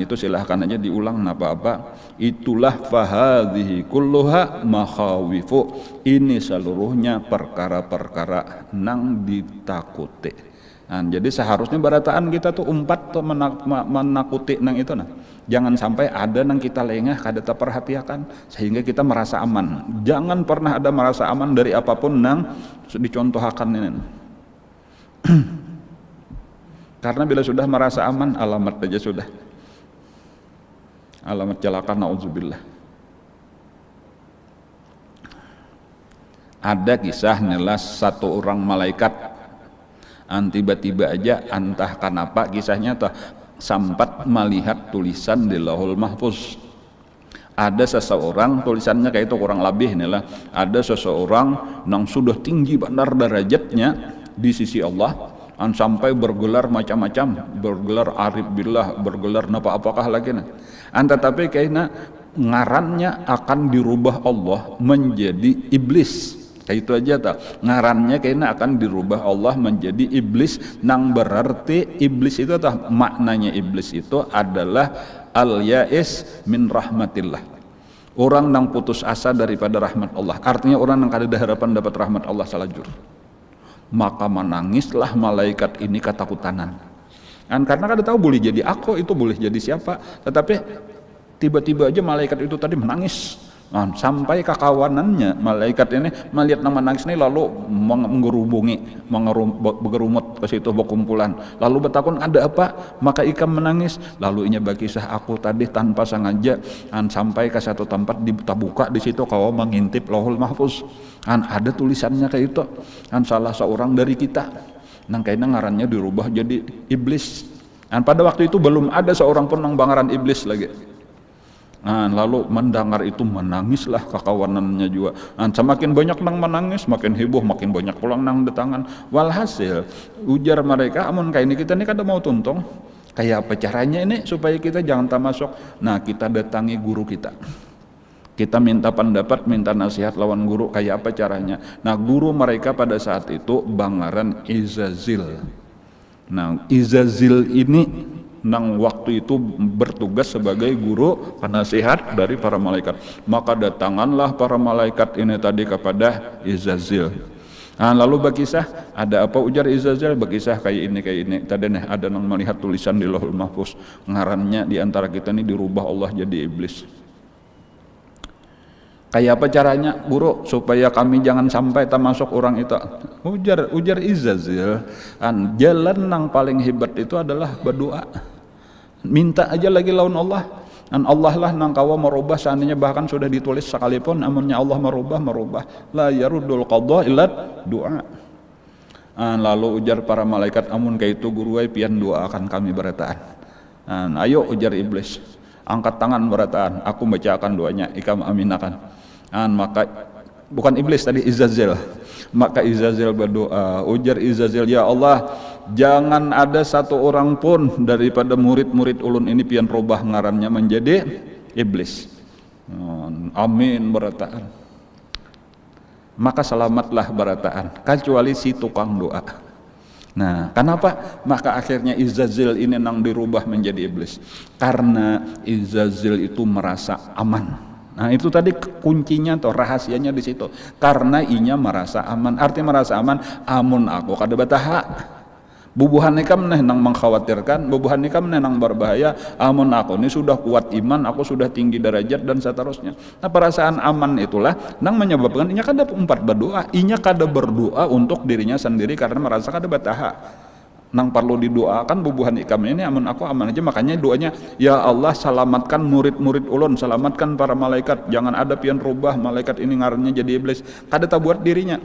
itu silahkan aja diulang apa-apa. Itulah fahadhihi kulluha makhawifu, ini seluruhnya perkara-perkara nang ditakuti. Jadi seharusnya barataan kita tuh umpat tuh menakuti nang itu nah. Jangan sampai ada nang kita lengah kada terperhatikan sehingga kita merasa aman. Jangan pernah ada merasa aman dari apapun nang dicontohkan ini. Karena bila sudah merasa aman, alamat aja sudah. Alamat celaka, naudzubillah. Ada kisah nelas satu orang malaikat, tiba-tiba aja entah kenapa kisahnya tuh sempat melihat tulisan di Lauhul Mahfuz. Ada seseorang, tulisannya kayak itu kurang lebih inilah, ada seseorang yang sudah tinggi benar derajatnya di sisi Allah, sampai bergelar macam-macam, bergelar arif billah, bergelar apa-apakah lagi nah. Tetapi kayaknya ngarannya akan dirubah Allah menjadi iblis. Kayak itu aja tak, ngarannya kayaknya akan dirubah Allah menjadi iblis, nang berarti iblis itu tak, maknanya iblis itu adalah al-ya'is min rahmatillah, orang nang putus asa daripada rahmat Allah, artinya orang nang kada ada harapan dapat rahmat Allah salajur. Maka menangislah malaikat ini ketakutan, karena kada tahu boleh jadi aku, itu boleh jadi siapa, tetapi tiba-tiba aja malaikat itu tadi menangis. Sampai kekawanannya malaikat ini melihat nama nangis ini lalu menggerubungi, bergerumut ke situ berkumpulan, lalu bertakun ada apa, maka ikam menangis, lalu inya berkisah aku tadi tanpa sengaja sampai ke satu tempat dibuka di situ kau mengintip Lauhul Mahfuz, ada tulisannya kayak itu, salah seorang dari kita nang kayaknya ngarannya dirubah jadi iblis, pada waktu itu belum ada seorang pun nang bangaran iblis lagi. Lalu mendengar itu menangislah kekawanannya juga. Semakin banyak nang menangis, makin heboh, makin banyak pulang nang datangan. Walhasil ujar mereka, amun kayak ini kita ini kada mau tuntung, kayak apa caranya ini supaya kita jangan tak masuk. Nah kita datangi guru kita, kita minta pendapat, minta nasihat lawan guru, kayak apa caranya. Nah guru mereka pada saat itu bangaran Izazil. Nah Izazil ini nang waktu itu bertugas sebagai guru penasihat dari para malaikat. Maka datanganlah para malaikat ini tadi kepada Izazil. Lalu berkisah, ada apa ujar Izazil? Berkisah kayak ini. Tadi nih ada nang melihat tulisan di Lauhul Mahfuz, ngarannya di antara kita ini dirubah Allah jadi iblis. Kayak apa caranya guru supaya kami jangan sampai termasuk orang itu? Ujar Izazil, jalan nang paling hebat itu adalah berdoa. Minta aja lagi lawan Allah, dan Allah lah nang kawa merubah, seandainya bahkan sudah ditulis sekalipun, amunnya Allah merubah, la yaruddul qadha illa doa. Lalu ujar para malaikat, amun kayak itu guru pian doa akan kami berataan. Ayo ujar iblis, angkat tangan berataan, aku bacakan doanya, ikam aminakan. Maka bukan iblis tadi, Izazil. Maka Izazil berdoa, ujar Izazil, ya Allah, jangan ada satu orang pun daripada murid-murid ulun ini pian robah ngarannya menjadi iblis. Amin berataan. Maka selamatlah berataan, kecuali si tukang doa. Nah, kenapa? Maka akhirnya Izazil ini nang dirubah menjadi iblis, karena Izazil itu merasa aman. Nah itu tadi kuncinya atau rahasianya di situ, karena inya merasa aman. Arti merasa aman, amun aku kada bataha, Bubuhan nikah meneh nang mengkhawatirkan, bubuhan nikah meneh nang berbahaya. Amun aku ini sudah kuat iman, aku sudah tinggi derajat dan seterusnya. Nah perasaan aman itulah nang menyebabkan inya kada umpat berdoa, inya kada berdoa untuk dirinya sendiri karena merasa kada bataha. Nang perlu didoakan bubuhan ikam ini amun aku aman aja, makanya doanya ya Allah selamatkan murid-murid ulun, selamatkan para malaikat, jangan ada pian rubah malaikat ini ngarannya jadi iblis, kada tabuat dirinya.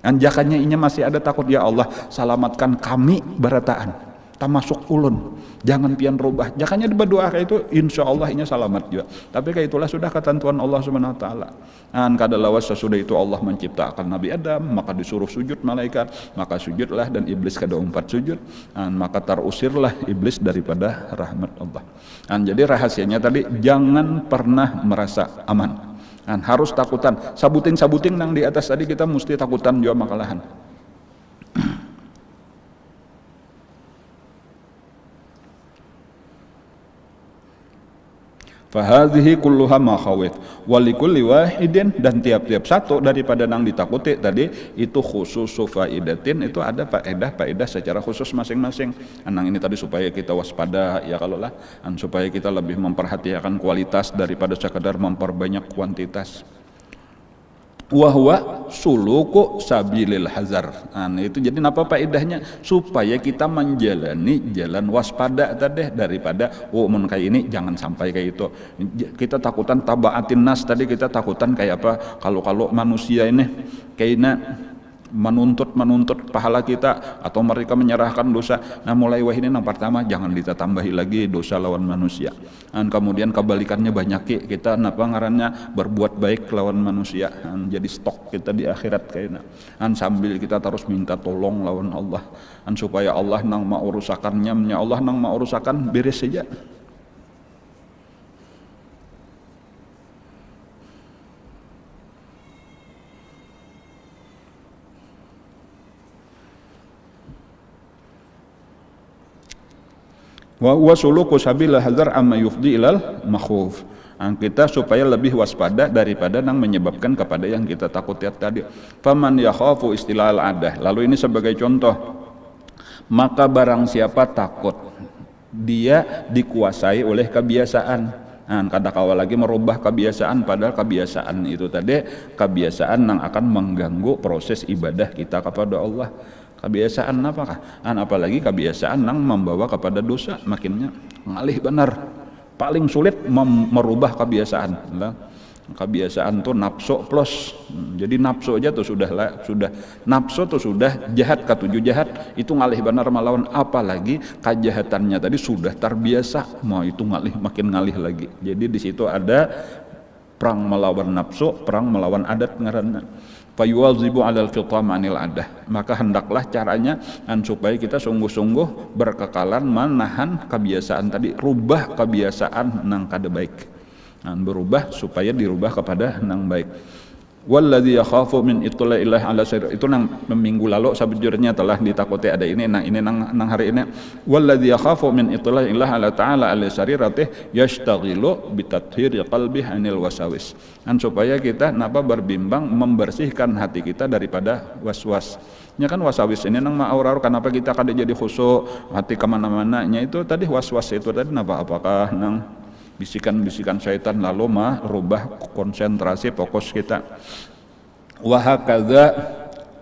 Anjakannya inya masih ada takut, ya Allah selamatkan kami berataan termasuk ulun, jangan pian rubah. Jangannya berdoa kayak itu, insya Allah inya selamat juga. Tapi kayak itulah sudah ketentuan Allah Subhanahu Wa Taala. Dan kada lawas sesudah itu Allah menciptakan Nabi Adam, maka disuruh sujud malaikat, maka sujudlah dan iblis kada umpat sujud. Dan maka terusirlah iblis daripada rahmat Allah. Dan jadi rahasianya tadi jangan pernah merasa aman. Dan harus takutan, sabuting nang di atas tadi kita mesti takutan juga makalahan. Fahadhihi kulluha makhawif walikulli wahidin, dan tiap-tiap satu daripada nang ditakuti tadi itu khusus faidatin, itu ada faedah secara khusus masing-masing. Nang ini tadi supaya kita waspada ya kalau lah, supaya kita lebih memperhatikan kualitas daripada sekadar memperbanyak kuantitas. Wahwa suluku sabilil hazar. Nah, itu jadi apa faedahnya? Supaya kita menjalani jalan waspada tadi, daripada mun kayak ini jangan sampai kayak itu. Kita takutan tabaatin nas tadi, kita takutan kayak apa? Kalau manusia ini kayaknya menuntut pahala kita atau mereka menyerahkan dosa. Nah mulai wahini yang pertama jangan ditambahi lagi dosa lawan manusia. Dan kemudian kebalikannya banyak kita napa ngarannya berbuat baik lawan manusia. Dan jadi stok kita di akhirat kayaknya. Dan sambil kita terus minta tolong lawan Allah. Dan supaya Allah nang mau urusakannya, Allah nang mau urusakan beres saja. Wa suluku sabila hazar amma yufdi ilal makhuf. Kita supaya lebih waspada daripada yang menyebabkan kepada yang kita takut tadi. Faman yakhafu istilal adah. Lalu ini sebagai contoh, maka barang siapa takut, dia dikuasai oleh kebiasaan. Kada kawal lagi merubah kebiasaan, padahal kebiasaan itu tadi kebiasaan yang akan mengganggu proses ibadah kita kepada Allah. Kebiasaan apakah? Apalagi kebiasaan yang membawa kepada dosa, makinnya ngalih benar. Paling sulit merubah kebiasaan. Kebiasaan tuh nafsu plus. Jadi nafsu aja tuh sudah nafsu tuh sudah jahat, ketujuh jahat itu ngalih benar melawan, apalagi kejahatannya tadi sudah terbiasa, mau itu ngalih makin ngalih lagi. Jadi di situ ada perang melawan nafsu, perang melawan adat ngaranna. Fayuwazibu alal fitam anil adah. Maka hendaklah caranya supaya kita sungguh-sungguh berkekalan menahan kebiasaan tadi, rubah kebiasaan nang kada baik. Berubah supaya dirubah kepada nang baik. Walladzi yakhafu min itla'illah ala sir, itu nang minggu lalu sabujurnya telah ditakuti ada ini nang hari ini. Walladzi yakhafu min itla'illah ala ta'ala ala sariratihi yashtaghilu bitathhiri qalbihi anil wasawis. Supaya kita berbimbang membersihkan hati kita daripada was-was. Nya kan wasawis ini nang ma'aur kenapa kita kada jadi khusyuk, hati kemana-mana nya itu tadi was-was itu tadi apakah nang bisikan-bisikan syaitan lalu merubah konsentrasi fokus kita. Wa hakadza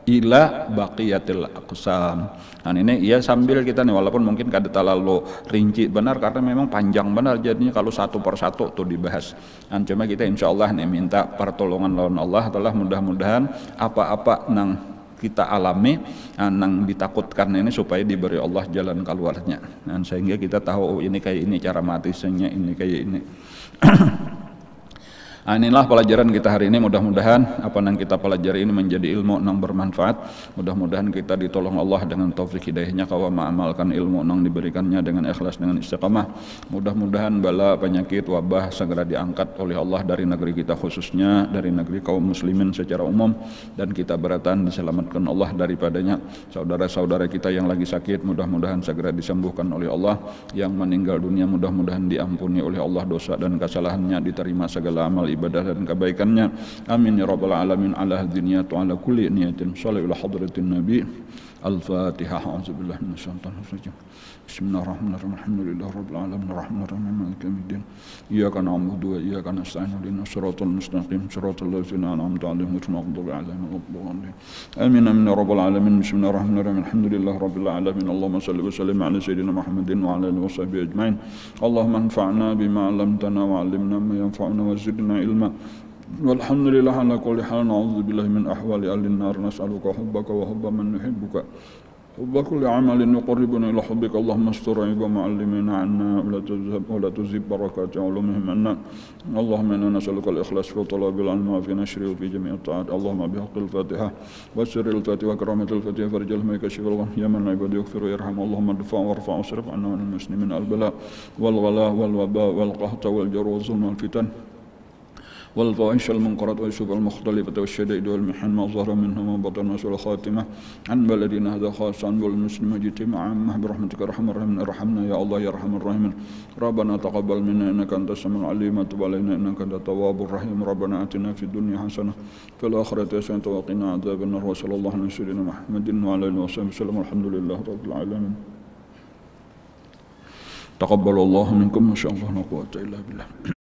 ila baqiyatil aqsam. Dan ini ya sambil kita nih, walaupun mungkin kada terlalu rinci benar karena memang panjang benar jadinya kalau satu persatu tuh dibahas. Dan cuma kita insyaallah nih minta pertolongan lawan Allah telah mudah-mudahan apa-apa nang kita alami nang ditakutkan ini supaya diberi Allah jalan keluarnya, dan sehingga kita tahu oh, ini kayak ini cara matisnya, ini kayak ini. Inilah pelajaran kita hari ini. Mudah-mudahan apa yang kita pelajari ini menjadi ilmu yang bermanfaat. Mudah-mudahan kita ditolong Allah dengan taufik hidayahnya kawa mengamalkan ilmu yang diberikannya dengan ikhlas, dengan istiqamah. Mudah-mudahan bala penyakit wabah segera diangkat oleh Allah dari negeri kita, khususnya dari negeri kaum muslimin secara umum, dan kita beratan diselamatkan Allah daripadanya. Saudara-saudara kita yang lagi sakit mudah-mudahan segera disembuhkan oleh Allah. Yang meninggal dunia mudah-mudahan diampuni oleh Allah dosa dan kesalahannya, diterima segala amal ibadah dan kebaikannya. Amin ya rabbal alamin. Ala hadiniyat wa ala kulli niyatin. Shallallahu hadratin nabi Al-Fatihah. A'udzubillahi minasyaitonir rajim. Bismillahirrahmanirrahim. Alhamdulillahi rabbil alamin arrahmanir rahim maliki yaumiddin. Iyyaka na'budu wa iyyaka nasta'in. Ihdinas siratal mustaqim siratal ladzina an'amta 'alaihim ghairil maghdubi 'alaihim waladdallin. Amin amin ya rabbal alamin. Bismillahirrahmanirrahim. Alhamdulillahi rabbil alamin. Allahumma shalli wa sallim 'ala sayyidina Muhammadin wa 'ala alihi wa sahbihi ajma'in. Allahumma anfa'na bima 'allamtana wa 'allimna ma yanfa'una wa zidna ilma. Walhamdulillah ala kulli hal. Na'udzu billahi min ahwali ahlin nar. Nas'aluka hubbaka wa hubba man yuhibbuka. Hubba kulli amalin yuqarribuna ila hubbika. Allahumma astur 'aiba ma'allimina 'anna wa la tuzib barakati 'ulumihim 'anna. Allahumma inna nas'aluka al-ikhlas fi talabil 'ilmi wa fi nashri wa fi jami' at-ta'at. Allahumma bihaqqil Fatihah wa sirril Fatihah wa karamatil Fatihah farjal ma yakshiful gham ya man 'ibadu yaghfiru yarham. Allahumma adfa' warfa' wasrif 'anna min al-muslimin al-bala wal ghala wal waba wal qahta wal jar wal zulm wal fitan والفواحش المنكرات والشبه المختلفة والشدائد والمحن ما ظهر منها وما بطن وسوء الخاتمة عن بلدنا هذا خاص عن والمسلم اجتماع عامة برحمتك ارحم الراحمين. ارحمنا يا الله يا ارحم الراحمين. ربنا تقبل منا انك انت السميع العليم وتب علينا انك انت التواب الرحيم. ربنا اتنا في الدنيا حسنة في الآخرة حسنة وقنا عذاب النار. وصلى الله على سيدنا محمد وعلى اله وصحبه وسلم. الحمد لله رب العالمين. تقبل الله منكم ما شاء الله لا قوة الا بالله.